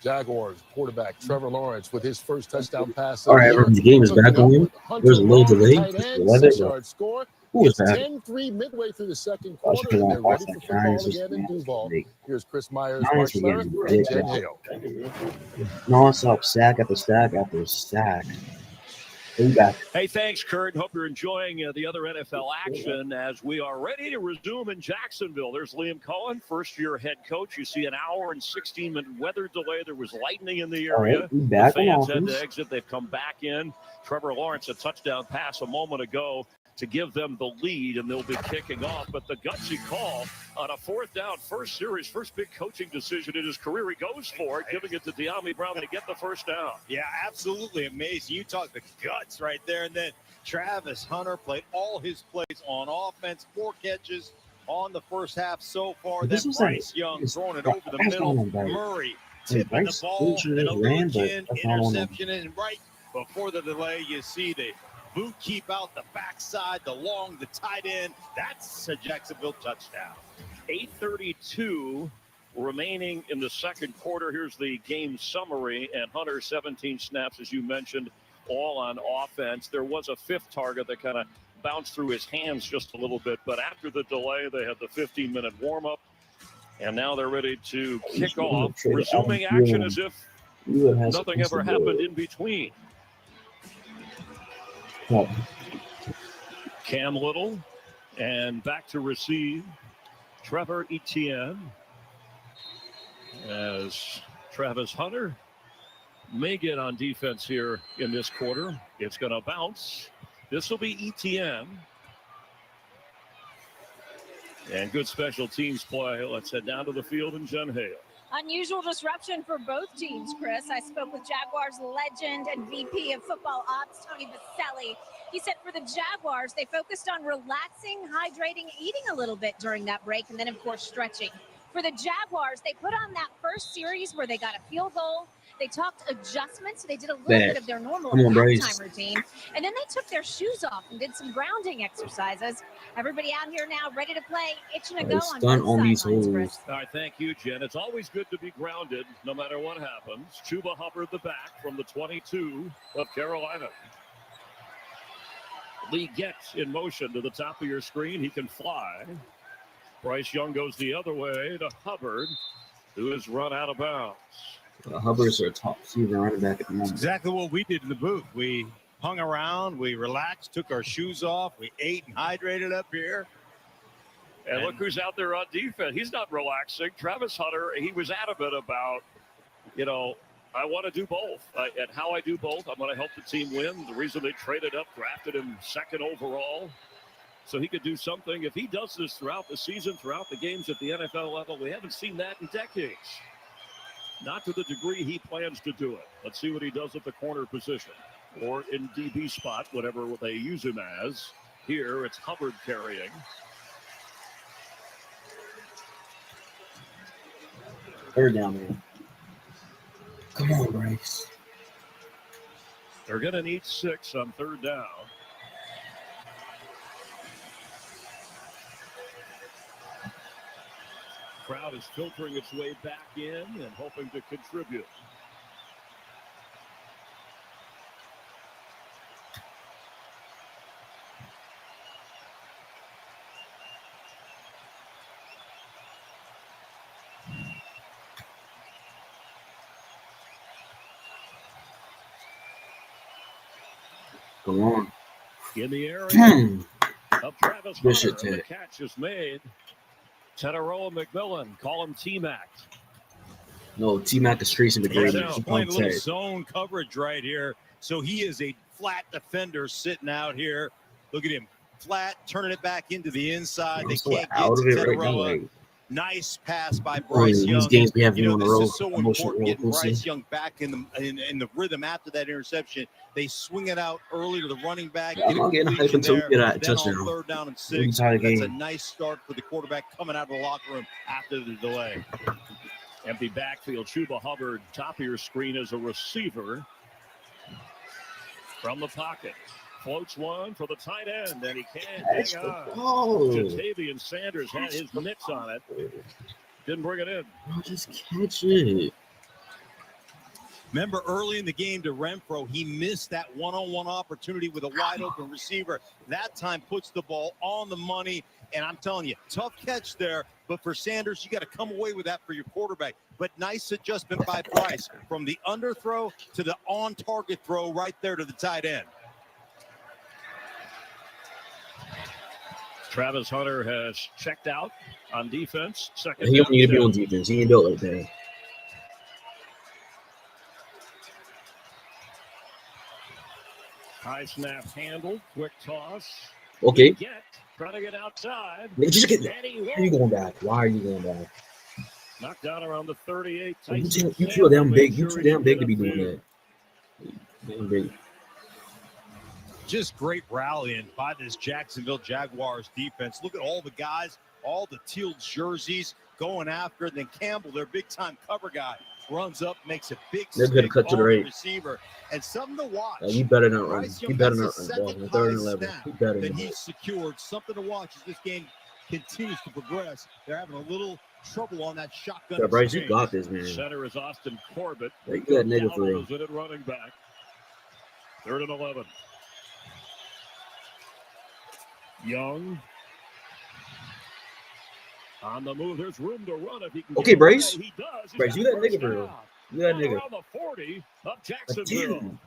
Jaguars quarterback Trevor Lawrence with his first touchdown pass. All right, the game is back on. There's a little delay. Who is that? 10-3 midway through the second quarter, and they're ready for football again in Duval. Here's Chris Myers, Mark Schlereth, and Jen Hale. Non-stop sack after sack after sack. Hey, thanks, Kurt. Hope you're enjoying the other NFL action as we are ready to resume in Jacksonville. There's Liam Cohen, first-year head coach. You see an hour and 16-minute weather delay. There was lightning in the area. The fans had to exit. They've come back in. Trevor Lawrence, a touchdown pass a moment ago to give them the lead, and they'll be kicking off. But the gutsy call on a fourth down, first series, first big coaching decision in his career. He goes for it, giving it to De'Ami Brown to get the first down. Yeah, absolutely amazing. You talk the guts right there. And then Travis Hunter played all his plays on offense, 4 catches on the first half so far. Then Bryce Young throwing it over the middle. Murray tipping the ball, and a Lukin interception. And right before the delay, you see the boot keep out the backside, the tight end. That's a Jacksonville touchdown. 8:32 remaining in the second quarter. Here's the game summary. And Hunter, 17 snaps, as you mentioned, all on offense. There was a fifth target that kind of bounced through his hands just a little bit. But after the delay, they had the 15-minute warm-up. And now they're ready to kick off, resuming action as if nothing ever happened in between. Cam Little, and back to receive Trevor Etienne as Travis Hunter may get on defense here in this quarter. It's going to bounce. This will be Etienne. And good special teams play. Let's head down to the field and Jen Hale. Unusual disruption for both teams, Chris. I spoke with Jaguars legend and VP of football ops, Tony Baselli. He said for the Jaguars, they focused on relaxing, hydrating, eating a little bit during that break, and then, of course, stretching. For the Jaguars, they put on that first series where they got a field goal. They talked adjustments. They did a little bit of their normal halftime routine. And then they took their shoes off and did some grounding exercises. Everybody out here now ready to play, itching to go on both sidelines, Chris. All right, thank you, Jen. It's always good to be grounded no matter what happens. Chuba Hubbard, the back from the 22 of Carolina. Lee gets in motion to the top of your screen. He can fly. Bryce Young goes the other way to Hubbard, who is run out of bounds. Hubbard's our top receiver running back at the moment. Exactly what we did in the booth. We hung around, we relaxed, took our shoes off, we ate and hydrated up here. And look who's out there on defense. He's not relaxing. Travis Hunter, he was adamant about, I want to do both. And how I do both, I'm going to help the team win. The reason they traded up, drafted him second overall, so he could do something. If he does this throughout the season, throughout the games at the NFL level, we haven't seen that in decades. Not to the degree he plans to do it. Let's see what he does at the corner position or in DB spot, whatever they use him as. Here, it's Hubbard carrying. Third down, man. Come on, Bryce. They're going to need 6 on third down. Crowd is filtering its way back in and hoping to contribute. Go on. In the area of Travis Hunter, the catch is made. Teteroa McMillan, call him T-Mac. No, T-Mac is tracing the grade. He's playing a little zone coverage right here. So he is a flat defender sitting out here. Look at him, flat, turning it back into the inside. They can't get to Teteroa. Nice pass by Bryce Young. These games we have on the road. This is so important, getting Bryce Young back in the rhythm after that interception. They swing it out early to the running back. I'm not getting hyped until we get a touchdown. On third down and 6. That's a nice start for the quarterback coming out of the locker room after the delay. Empty backfield. Chuba Hubbard, top of your screen as a receiver. From the pocket. Floats one for the tight end, and he can't hang on. Jatavian Sanders had his mitts on it. Didn't bring it in. Bro, just catch it. Remember early in the game to Renfro, he missed that one-on-one opportunity with a wide-open receiver. That time puts the ball on the money, and I'm telling you, tough catch there. But for Sanders, you got to come away with that for your quarterback. But nice adjustment by Bryce from the underthrow to the on-target throw right there to the tight end. Travis Hunter has checked out on defense. Second He don't need to be down. on defense. He ain't built like that. High snap handle, quick toss. Okay. Trying to get outside. Just get there. Why are you going back? Why are you going back? Knocked down around the 38. You too damn big. You too damn big to be doing that. Damn big. Just great rallying by this Jacksonville Jaguars defense. Look at all the guys, all the teal jerseys going after it. Then Campbell, their big-time cover guy, runs up, makes a big stick cut to the on right. receiver. And something to watch. You better not run. Bryce You Young better has not the run. second 3rd and high 11. snap You better that not. he's secured. Something to watch as this game continues to progress. They're having a little trouble on that shotgun. Yeah, Bryce, you got this, man. Center is Austin Corbett. Yeah, you got nigga for real. Is in running back. 3rd and 11. Young. On the move, there's room to run if he can. Okay, Bryce. He does. Bryce, you that nigga for real. You that nigga. Around the 40 of Jacksonville. Dude,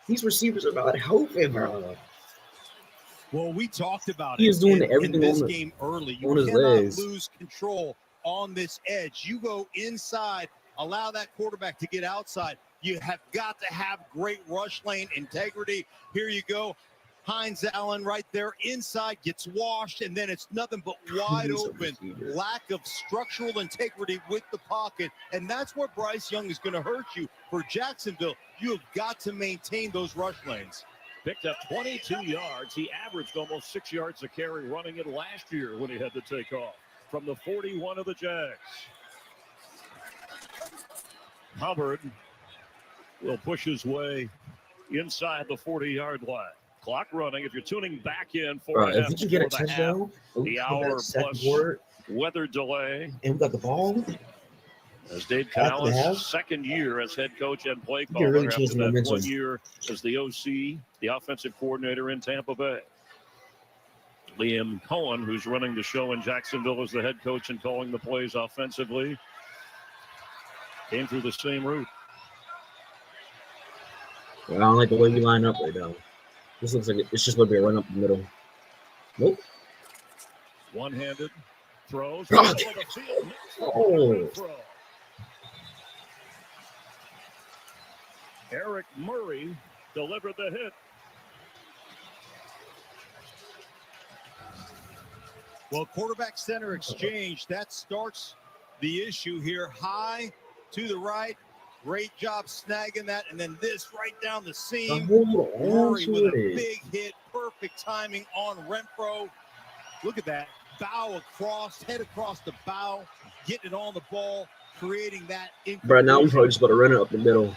these receivers are about helping, bro. Well, we talked about He is doing everything in this on game early. You on his cannot legs. lose control on this edge. You go inside, allow that quarterback to get outside. You have got to have great rush lane integrity. Here you go. Hines Allen right there inside gets washed, and then it's nothing but wide open. Lack of structural integrity with the pocket, and that's where Bryce Young is going to hurt you. For Jacksonville, you have got to maintain those rush lanes. Picked up 22 yards. He averaged almost 6 yards a carry running it last year when he had to take off from the 41 of the Jags. Hubbard will push his way inside the 40-yard line. Clock running. If you're tuning back in for if you can get a touchdown, the hour plus weather delay, and we got the ball. As Dave Canales' second year as head coach and play caller really after that momentum. 1 year as the OC, the offensive coordinator in Tampa Bay. Liam Cohen, who's running the show in Jacksonville as the head coach and calling the plays offensively, came through the same route. Well, I don't like the way we line up right now. This looks like it's just going to be a run up the middle. Nope. One-handed throws. Oh. Eric Murray delivered the hit. Well, quarterback center exchange, that starts the issue here. High to the right. Great job snagging that. And then this right down the seam. Murray with a big hit. Perfect timing on Renfro. Look at that. Bow across, head across the bow, getting it on the ball, creating that. But now we're probably just about to run it up the middle.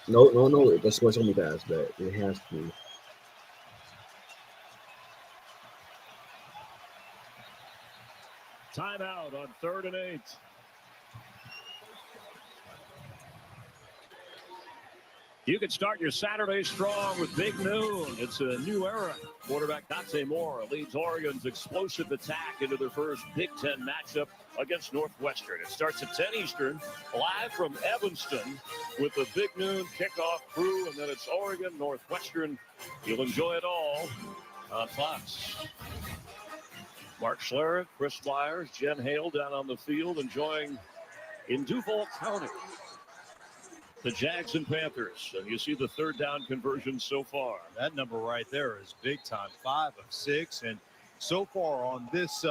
No. That's what's going to be fast, but it has to. Timeout on 3rd and 8. You can start your Saturday strong with Big Noon. It's a new era. Quarterback Dante Moore leads Oregon's explosive attack into their first Big Ten matchup against Northwestern. It starts at 10 Eastern, live from Evanston with the Big Noon kickoff crew, and then it's Oregon, Northwestern. You'll enjoy it all on Fox. Mark Schlereth, Chris Myers, Jen Hale down on the field enjoying in Duval County the Jags and Panthers. And you see the 3rd down conversion so far. That number right there is big time, 5 of 6. And so far on this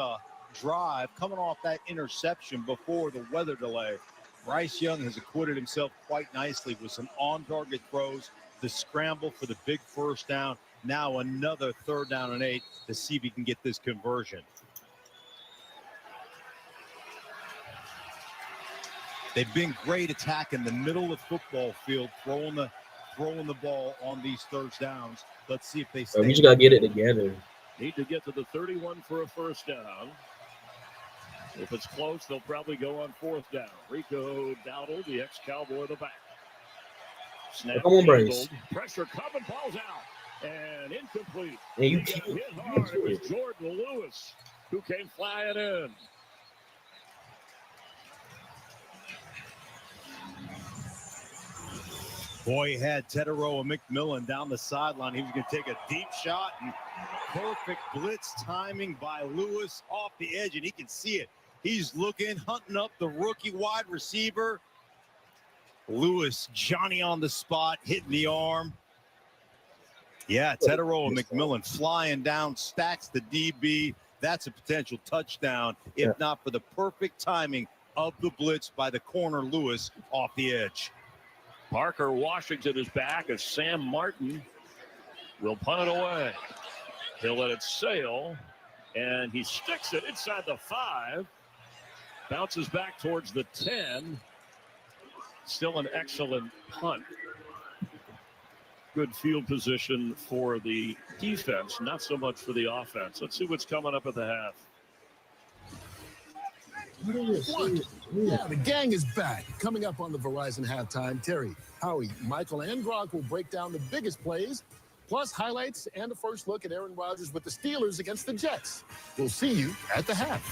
drive, coming off that interception before the weather delay, Bryce Young has acquitted himself quite nicely with some on-target throws, the scramble for the big first down. Now another 3rd down and 8 to see if he can get this conversion. They've been great attacking the middle of the football field, throwing the ball on these 3rd downs. Let's see if they stay. We just got to get it together. Need to get to the 31 for a first down. If it's close, they'll probably go on 4th down. Rico Dowdle, the ex-Cowboy, the back. Snap, Come on, Bryce. Pressure coming, ball's out. And incomplete. And you He got can't. hit hard. It was Jordan Lewis who came flying in. Boy, he had Tetero and McMillan down the sideline. He was going to take a deep shot, and perfect blitz timing by Lewis off the edge, and he can see it. He's looking, hunting up the rookie wide receiver. Lewis, Johnny on the spot, hitting the arm. Yeah, Tetero and McMillan flying down, stacks the DB. That's a potential touchdown, if not for the perfect timing of the blitz by the corner Lewis off the edge. Parker Washington is back as Sam Martin will punt it away. He'll let it sail, and he sticks it inside the 5. Bounces back towards the 10. Still an excellent punt. Good field position for the defense, not so much for the offense. Let's see what's coming up at the half. Yeah, the gang is back. Coming up on the Verizon halftime, Terry, Howie, Michael, and Gronk will break down the biggest plays, plus highlights and a first look at Aaron Rodgers with the Steelers against the Jets. We'll see you at the half.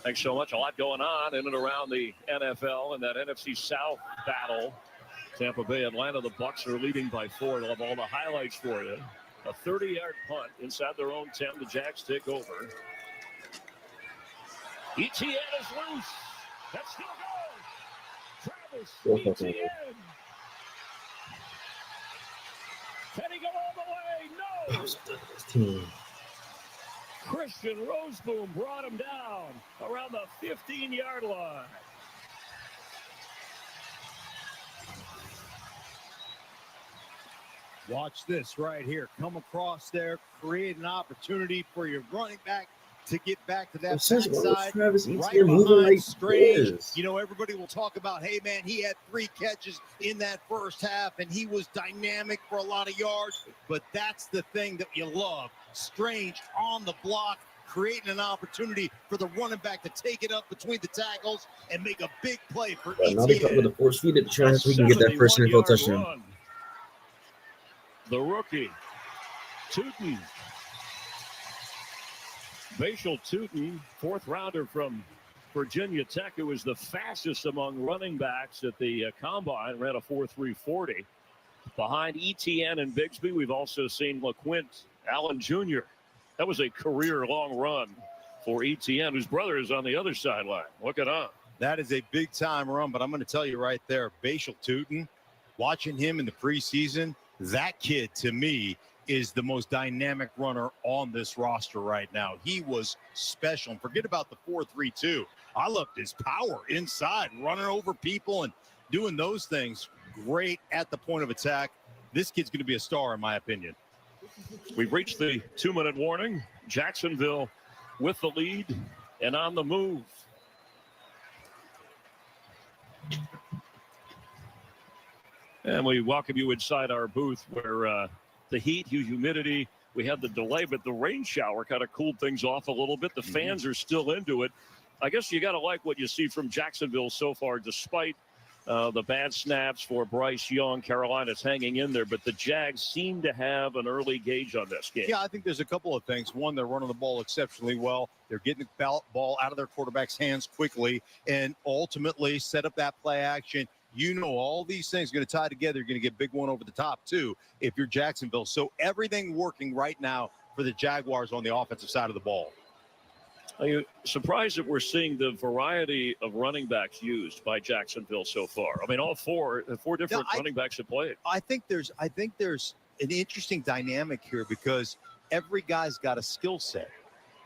Thanks so much. A lot going on in and around the NFL and that NFC South battle. Tampa Bay, Atlanta, the Bucs are leading by 4. They'll have all the highlights for you. A 30-yard punt inside their own 10. The Jags take over. ETN is loose. That's still going. Travis ETN. Can he go all the way? No. Christian Roseboom brought him down around the 15-yard line. Watch this right here. Come across there, create an opportunity for your running back to get back to that backside, right behind Strange. You know, everybody will talk about, hey, man, he had 3 catches in that first half, and he was dynamic for a lot of yards. But that's the thing that you love. Strange on the block, creating an opportunity for the running back to take it up between the tackles and make a big play for ETN. Now they come with a force feed at chance we can get that first NFL touchdown. Run. The rookie, Tootin. Bashal Tootin, 4th rounder from Virginia Tech, who was the fastest among running backs at the combine, ran a 4.340. Behind ETN and Bigsby, we've also seen LaQuint Allen Jr. That was a career-long run for ETN, whose brother is on the other sideline. Look it up. That is a big-time run, but I'm going to tell you right there, Bashal Tootin, watching him in the preseason, that kid, to me, is the most dynamic runner on this roster right now. He was special. And forget about the 4.32. I loved his power inside, running over people and doing those things. Great at the point of attack. This kid's going to be a star, in my opinion. We've reached the 2-minute warning. Jacksonville with the lead and on the move. And we welcome you inside our booth where the heat, humidity, we had the delay, but the rain shower kind of cooled things off a little bit. The fans are still into it. I guess you got to like what you see from Jacksonville so far, despite the bad snaps for Bryce Young. Carolina's hanging in there, but the Jags seem to have an early gauge on this game. Yeah, I think there's a couple of things. One, they're running the ball exceptionally well. They're getting the ball out of their quarterback's hands quickly and ultimately set up that play action. You know, all these things are going to tie together. You're going to get big one over the top, too, if you're Jacksonville. So everything working right now for the Jaguars on the offensive side of the ball. Are you surprised that we're seeing the variety of running backs used by Jacksonville so far? I mean, all four different running backs have played. I think there's an interesting dynamic here because every guy's got a skill set.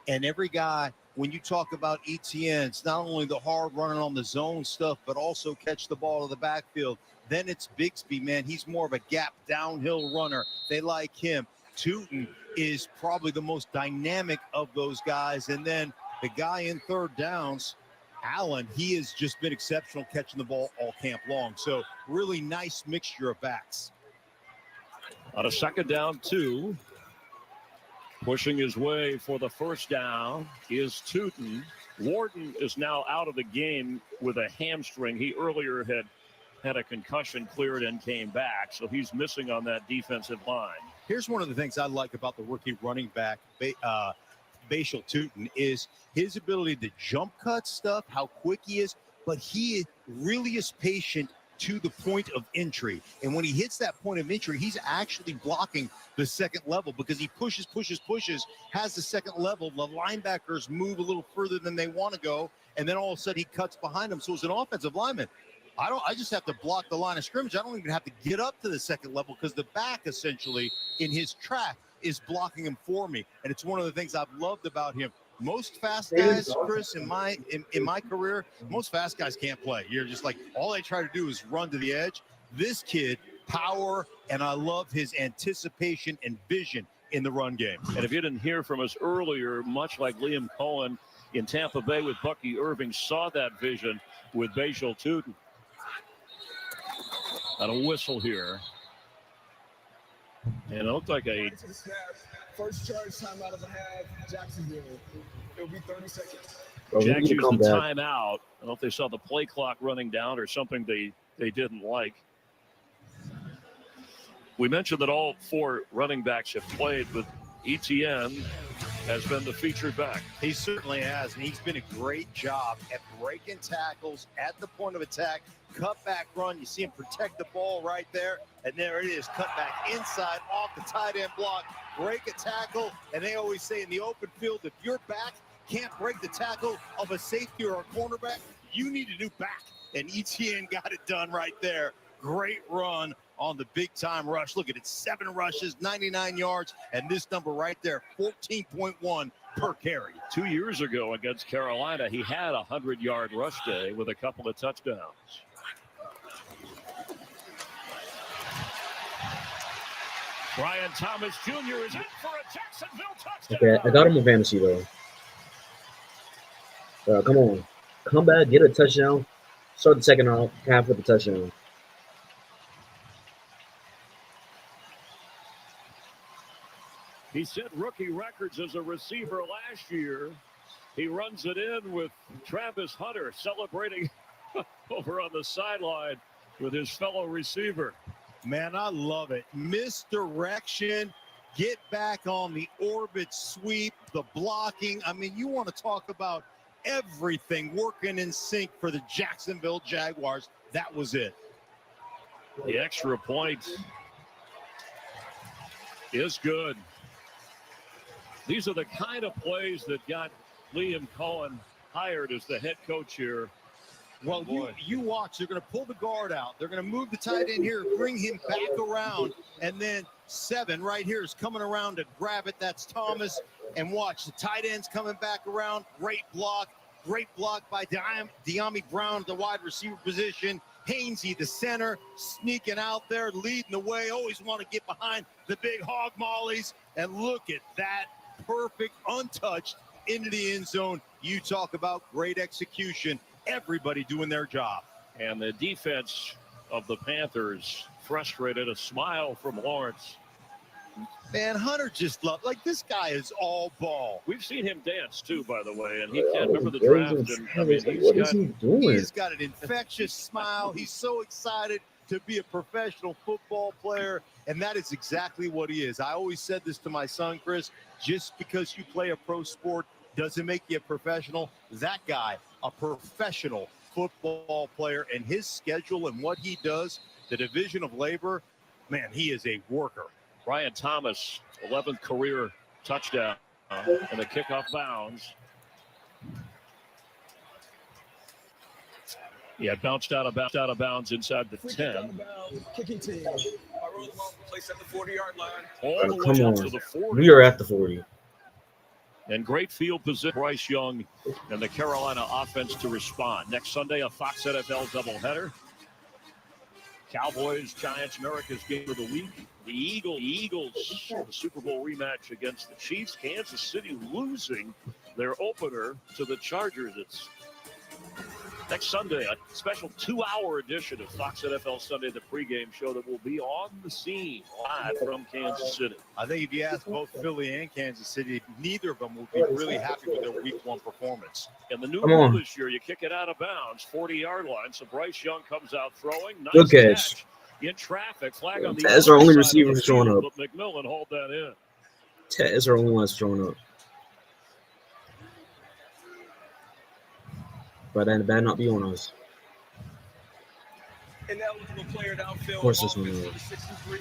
And every guy, when you talk about ETN, it's not only the hard running on the zone stuff, but also catch the ball in the backfield. Then it's Bigsby, man. He's more of a gap downhill runner. They like him. Tootin is probably the most dynamic of those guys. And then the guy in third downs, Allen, he has just been exceptional catching the ball all camp long. So really nice mixture of backs. On a 2nd down, 2. Pushing his way for the first down is Tootin. Warden is now out of the game with a hamstring. He earlier had a concussion, cleared, and came back. So he's missing on that defensive line. Here's one of the things I like about the rookie running back, Bashal Tootin, is his ability to jump cut stuff, how quick he is, but he really is patient to the point of entry. And when he hits that point of entry, he's actually blocking the second level because he pushes, has the second level. The linebackers move a little further than they want to go, and then all of a sudden he cuts behind them. So as an offensive lineman, I just have to block the line of scrimmage. I don't even have to get up to the second level because the back essentially in his track is blocking him for me. And it's one of the things I've loved about him. Most fast guys, Chris, in my career, most fast guys can't play. You're just like, all they try to do is run to the edge. This kid, power, and I love his anticipation and vision in the run game. And if you didn't hear from us earlier, much like Liam Cohen in Tampa Bay with Bucky Irving, saw that vision with Bashal Tootin. And a whistle here. And it looked like a... First charge time out of the half, Jacksonville. It'll be 30 seconds. Jags used the timeout. I don't know if they saw the play clock running down or something they didn't like. We mentioned that all four running backs have played, but Etienne has been the featured back. He certainly has, and he's been a great job at breaking tackles at the point of attack. Cut back run, you see him protect the ball right there, and there it is, cut back inside off the tight end block, break a tackle, and they always say in the open field, if your back can't break the tackle of a safety or a cornerback, you need a new back, and Etienne got it done right there. Great run on the big-time rush. Look at it, 7 rushes, 99 yards, and this number right there, 14.1 per carry. 2 years ago against Carolina, he had a 100-yard rush day with a couple of touchdowns. Brian Thomas Jr. is in for a Jacksonville touchdown. Okay, I got him in fantasy, though. Come on. Come back, get a touchdown. Start the second half with a touchdown. He set rookie records as a receiver last year. He runs it in with Travis Hunter celebrating over on the sideline with his fellow receiver. Man, I love it. Misdirection, get back on the orbit sweep, the blocking. I mean, you want to talk about everything working in sync for the Jacksonville Jaguars. That was it. The extra point is good. These are the kind of plays that got Liam Cohen hired as the head coach here. Well, you watch. They're going to pull the guard out. They're going to move the tight end here, bring him back around, and then 7 right here is coming around to grab it. That's Thomas. And watch, the tight end's coming back around. Great block by De'Ami Brown at the wide receiver position. Hainsey, the center, sneaking out there, leading the way. Always want to get behind the big hog mollies. And look at that, perfect, untouched, into the end zone. You talk about great execution. Everybody doing their job. And the defense of the Panthers frustrated. A smile from Lawrence. Man, Hunter just loved, like, this guy is all ball. We've seen him dance too, by the way, and he can't remember the draft. And, I mean, what is he doing? He's got an infectious smile. He's so excited to be a professional football player, and that is exactly what he is. I always said this to my son, Chris, just because you play a pro sport doesn't make you a professional. That guy, a professional football player, and his schedule and what he does, the division of labor, man, he is a worker. Brian Thomas, 11th career touchdown, and the kickoff bounds. Yeah, bounced out of bounds inside the 10. Kicking team. I rolled them off, place at the 40-yard line. All the Come way on. up to the 40. We are at the 40. And great field position. Bryce Young and the Carolina offense to respond. Next Sunday, a Fox NFL doubleheader. Cowboys, Giants, America's game of the week. The Eagles, the Super Bowl rematch against the Chiefs. Kansas City losing their opener to the Chargers. It's Next Sunday, a special 2-hour edition of Fox NFL Sunday, the pregame show that will be on the scene live from Kansas City. I think if you ask both Philly and Kansas City, neither of them will be really happy with their week 1 performance. And the new rule this year, you kick it out of bounds, 40-yard line. So Bryce Young comes out throwing. Nice Good catch. In traffic, flag on the Tez our only side receiver of the showing field, up. but McMillan hold that in. Tez our only one's showing up. But then that not be on us. Ineligible player downfield. Of course, this one offense is. number 63.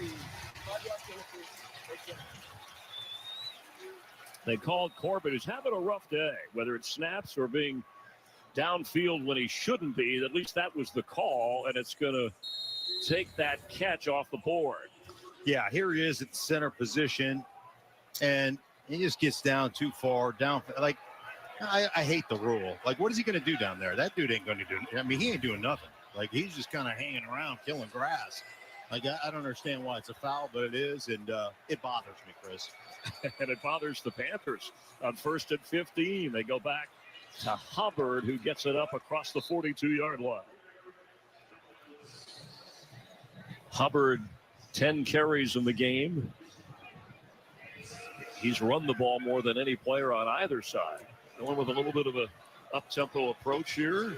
They called Corbett, who's having a rough day, whether it's snaps or being downfield when he shouldn't be. At least that was the call, and it's going to take that catch off the board. Yeah, here he is at the center position, and he just gets down too far. Down, like, I hate the rule. Like, what is he going to do down there? That dude ain't going to do. I mean, he ain't doing nothing. Like, he's just kind of hanging around, killing grass. Like, I don't understand why it's a foul, but it is, and it bothers me, Chris. And it bothers the Panthers. On 1st and 15, they go back to Hubbard, who gets it up across the 42-yard line. Hubbard, 10 carries in the game. He's run the ball more than any player on either side. Going with a little bit of a up-tempo approach here.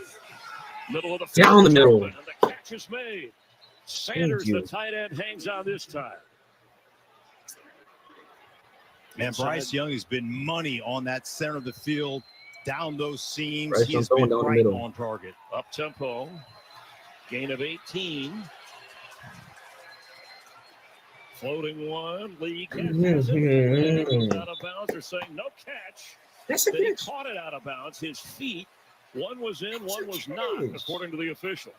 Middle of the field. Down the middle. And the catch is made. Sanders, the tight end, hangs on this time. Man, Bryce Young has been money on that center of the field, down those seams. Bryce He has Young been down the right middle. on target. Up-tempo. Gain of 18. Floating one. Lee catches it. Out of bounds. They're saying no catch. That's a Then he catch. caught it out of bounds. His feet, one was in, one was not, according to the official.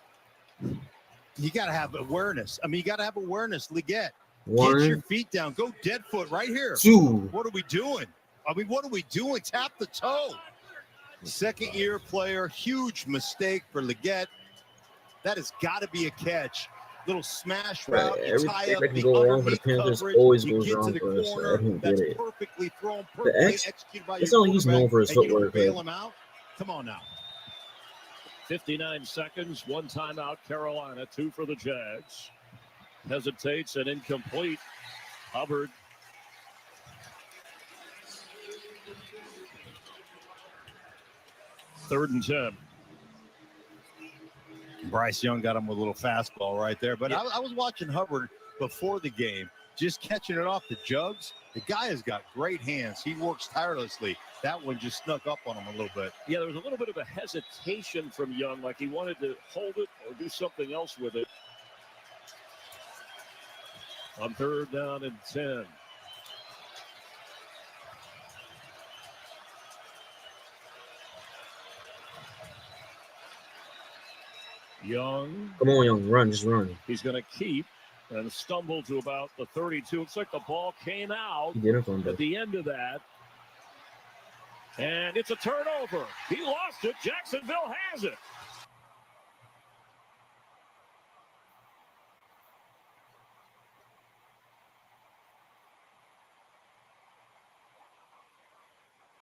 You got to have awareness. I mean, you got to have awareness, Leggett. One, Get your feet down. Go dead foot right here. 2. What are we doing? I mean, what are we doing? Tap the toe. Second-year player. Huge mistake for Leggett. That has got to be a catch. Little smash route. Right, You tie everything up that can the go wrong for the underneath Panthers coverage. always You goes get wrong to the for us. I corner. don't That's get it. perfectly thrown, The perfectly X, executed by that's your all he's known for his quarterback, and you footwork. don't bail But him out. Come on now. 59 seconds, one timeout, Carolina, 2 for the Jags. Hesitates and incomplete. Hubbard. Third and 10. Bryce Young got him with a little fastball right there. But I was watching Hubbard before the game, just catching it off the jugs. The guy has got great hands. He works tirelessly. That one just snuck up on him a little bit. Yeah, there was a little bit of a hesitation from Young, like he wanted to hold it or do something else with it. On 3rd down and 10. Young. come on, Young, run, just run. He's going to keep and stumble to about the 32. Looks like the ball came out He didn't fumble. at the end of that. And it's a turnover. He lost it. Jacksonville has it.